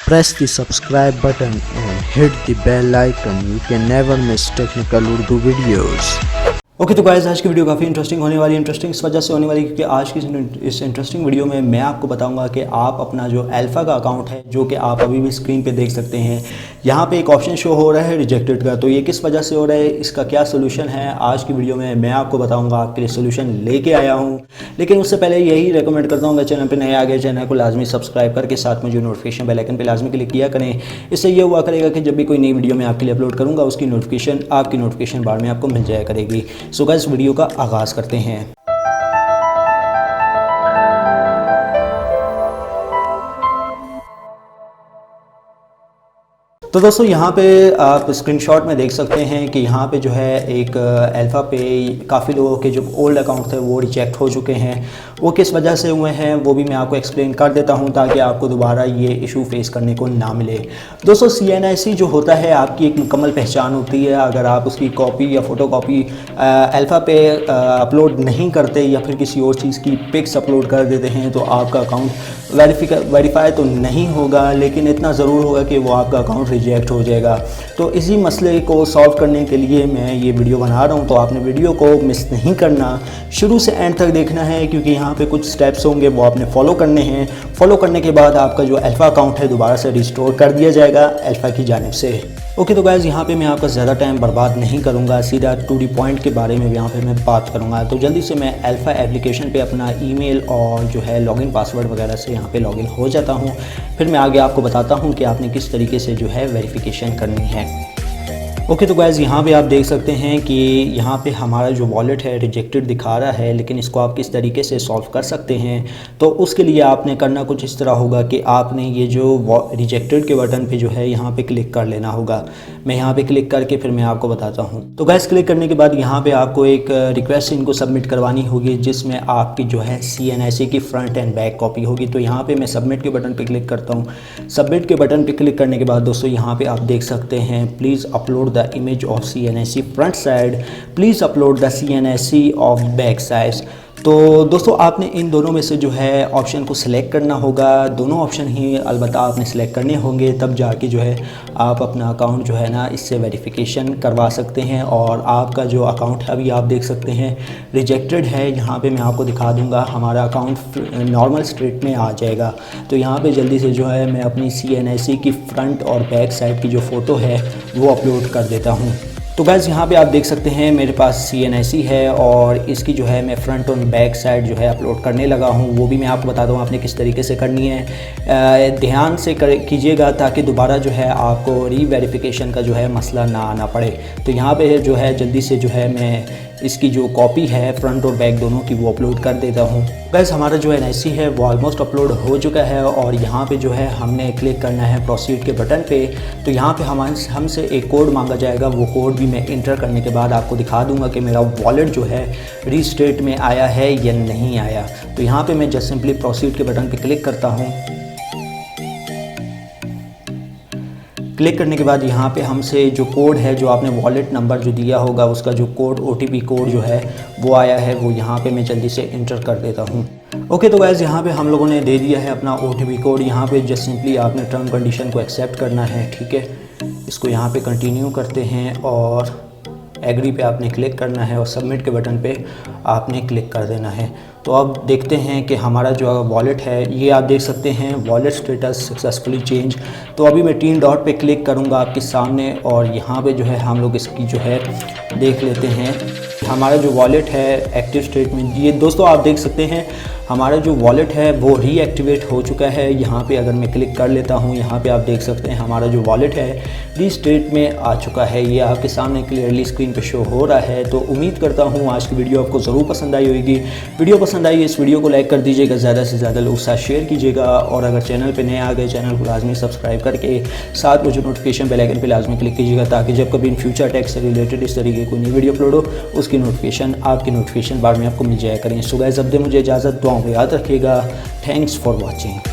Press the subscribe button and hit the bell icon. You can never miss technical Urdu videos. Okay तो guys आज की video काफ़ी interesting होने वाली है। इंटरेस्टिंग इस वजह से होने वाली क्योंकि आज की इस इंटरेस्टिंग वीडियो में मैं आपको बताऊंगा कि आप अपना जो अल्फ़ा का अकाउंट है जो कि आप अभी भी स्क्रीन पे देख सकते हैं, यहाँ पे एक ऑप्शन शो हो रहा है रिजेक्टेड का। तो ये किस वजह से हो रहा है, इसका क्या सोल्यूशन है, आज की वीडियो में मैं आपको बताऊँगा, आपके लिए सोल्यूशन लेके आया हूँ। लेकिन उससे पहले यही रिकमेंड करता हूँ, चैनल पर नए आ गए चैनल को लाजमी सब्सक्राइब करके साथ में जो नोटिफिकेशन बेल आइकन पर लाजमी क्लिक किया करें। इससे ये हुआ करेगा कि जब भी कोई नई वीडियो मैं आपके लिए अपलोड करूँगा उसकी नोटिफिकेशन आपकी नोटिफिकेशन बार में आपको मिल जाया करेगी। सो गाइस वीडियो का आगाज़ करते हैं। तो दोस्तों यहाँ पे आप स्क्रीनशॉट में देख सकते हैं कि यहाँ पे जो है एक अल्फ़ा पे काफ़ी लोगों के जो ओल्ड अकाउंट थे वो रिजेक्ट हो चुके हैं। वो किस वजह से हुए हैं वो भी मैं आपको एक्सप्लेन कर देता हूँ ताकि आपको दोबारा ये इशू फेस करने को ना मिले। दोस्तों CNIC जो होता है आपकी एक मुकम्मल पहचान होती है। अगर आप उसकी कॉपी या फ़ोटो कॉपी अल्फ़ा पे अपलोड नहीं करते या फिर किसी और चीज़ की पिक्स अपलोड कर देते हैं तो आपका अकाउंट वेरीफाई तो नहीं होगा, लेकिन इतना ज़रूर होगा कि वो आपका अकाउंट रिजेक्ट हो जाएगा। तो इसी मसले को सॉल्व करने के लिए मैं ये वीडियो बना रहा हूँ। तो आपने वीडियो को मिस नहीं करना, शुरू से एंड तक देखना है क्योंकि यहाँ पे कुछ स्टेप्स होंगे वो आपने फॉलो करने हैं। फॉलो करने के बाद आपका जो अल्फ़ा अकाउंट है दोबारा से रिस्टोर कर दिया जाएगा अल्फ़ा की जानिब से। ओके तो गाइज़ यहाँ पे मैं आपका ज़्यादा टाइम बर्बाद नहीं करूँगा, सीधा टू दी पॉइंट के बारे में यहाँ पे मैं बात करूँगा। तो जल्दी से मैं अल्फ़ा एप्लीकेशन पे अपना ईमेल और जो है लॉगिन पासवर्ड वगैरह से यहाँ पे लॉगिन हो जाता हूँ। फिर मैं आगे आपको बताता हूँ कि आपने किस तरीके से जो है वेरिफिकेशन करनी है। ओके तो गाइज़ यहाँ पे आप देख सकते हैं कि यहाँ पे हमारा जो वॉलेट है रिजेक्टेड दिखा रहा है, लेकिन इसको आप किस तरीके से सॉल्व कर सकते हैं। तो उसके लिए आपने करना कुछ इस तरह होगा कि आपने ये जो रिजेक्टेड के बटन पे जो है यहाँ पे क्लिक कर लेना होगा। मैं यहाँ पे क्लिक करके फिर मैं आपको बताता हूँ। तो गाइज़ क्लिक करने के बाद यहाँ पे आपको एक रिक्वेस्ट इनको सबमिट करवानी होगी जिसमें आपकी जो है CNIC की फ्रंट एंड बैक कॉपी होगी। तो यहाँ पे मैं सबमिट के बटन पे क्लिक करता हूँ। सबमिट के बटन पे क्लिक करने के बाद दोस्तों यहाँ पे आप देख सकते हैं please upload the image of CNIC front side, please upload the CNIC of back side। तो दोस्तों आपने इन दोनों में से जो है ऑप्शन को सिलेक्ट करना होगा। दोनों ऑप्शन ही अलबत्ता आपने सिलेक्ट करने होंगे, तब जाके जो है आप अपना अकाउंट जो है ना इससे वेरिफिकेशन करवा सकते हैं। और आपका जो अकाउंट है अभी आप देख सकते हैं रिजेक्टेड है। यहाँ पे मैं आपको दिखा दूँगा हमारा अकाउंट नॉर्मल स्टेट में आ जाएगा। तो यहाँ पे जल्दी से जो है मैं अपनी CNIC की फ्रंट और बैक साइड की जो फ़ोटो है वो अपलोड कर देता हूँ। तो गाइज़ यहाँ पे आप देख सकते हैं मेरे पास CNIC है और इसकी जो है मैं फ्रंट और बैक साइड जो है अपलोड करने लगा हूँ। वो भी मैं आपको बताता हूँ आपने किस तरीके से करनी है। ध्यान से कीजिएगा ताकि दोबारा जो है आपको रीवेरिफिकेशन का जो है मसला ना आना पड़े। तो यहाँ पे जो है जल्दी से जो है मैं इसकी जो कॉपी है फ्रंट और बैक दोनों की वो अपलोड कर देता हूँ। गाइस हमारा जो NIC है वो ऑलमोस्ट अपलोड हो चुका है और यहाँ पे जो है हमने क्लिक करना है प्रोसीड के बटन पे। तो यहाँ पे हमसे एक कोड मांगा जाएगा, वो कोड भी मैं इंटर करने के बाद आपको दिखा दूँगा कि मेरा वॉलेट जो है रीस्टेट में आया है या नहीं आया। तो यहाँ पर मैं जस्ट सिंपली प्रोसीड के बटन पर क्लिक करता हूँ। क्लिक करने के बाद यहाँ पे हमसे जो कोड है, जो आपने वॉलेट नंबर जो दिया होगा उसका जो कोड OTP कोड जो है वो आया है, वो यहाँ पे मैं जल्दी से इंटर कर देता हूँ। ओके तो गाइज़ यहाँ पे हम लोगों ने दे दिया है अपना OTP कोड। यहाँ पे जस्ट सिंपली आपने टर्म कंडीशन को एक्सेप्ट करना है, ठीक है। इसको यहाँ पे कंटिन्यू करते हैं और एग्री पे आपने क्लिक करना है और सबमिट के बटन पे आपने क्लिक कर देना है। तो अब देखते हैं कि हमारा जो वॉलेट है ये आप देख सकते हैं वॉलेट स्टेटस सक्सेसफुली चेंज। तो अभी मैं 3 डॉट पे क्लिक करूँगा आपके सामने और यहाँ पे जो है हम लोग इसकी जो है देख लेते हैं हमारा जो वॉलेट है एक्टिव स्टेट में। ये दोस्तों आप देख सकते हैं हमारा जो वॉलेट है वो रीएक्टिवेट हो चुका है। यहाँ पे अगर मैं क्लिक कर लेता हूँ, यहाँ पे आप देख सकते हैं हमारा जो वॉलेट है रीस्टेट में आ चुका है। ये आपके सामने क्लियरली स्क्रीन पे शो हो रहा है। तो उम्मीद करता हूँ आज की वीडियो आपको ज़रूर पसंद आई होगी। वीडियो पसंद आई इस वीडियो को लाइक कर दीजिएगा, ज़्यादा से ज़्यादा लोग साथ शेयर कीजिएगा और अगर चैनल पर नए आ गए चैनल को लाजमी सब्सक्राइब करके साथ में जो नोटिफिकेशन बेल आइकन पर लाजमी क्लिक कीजिएगा ताकि जब कभी इन फ्यूचर टेक से रिलेटेड इस तरीके कोई नई वीडियो अपलोड हो उसकी नोटिफिकेशन आपकी नोटिफिकेशन बार में आपको मिल जाया करें। सो गाइस अब दे मुझे इजाज़त, दुआओं को याद रखिएगा। Thanks for watching.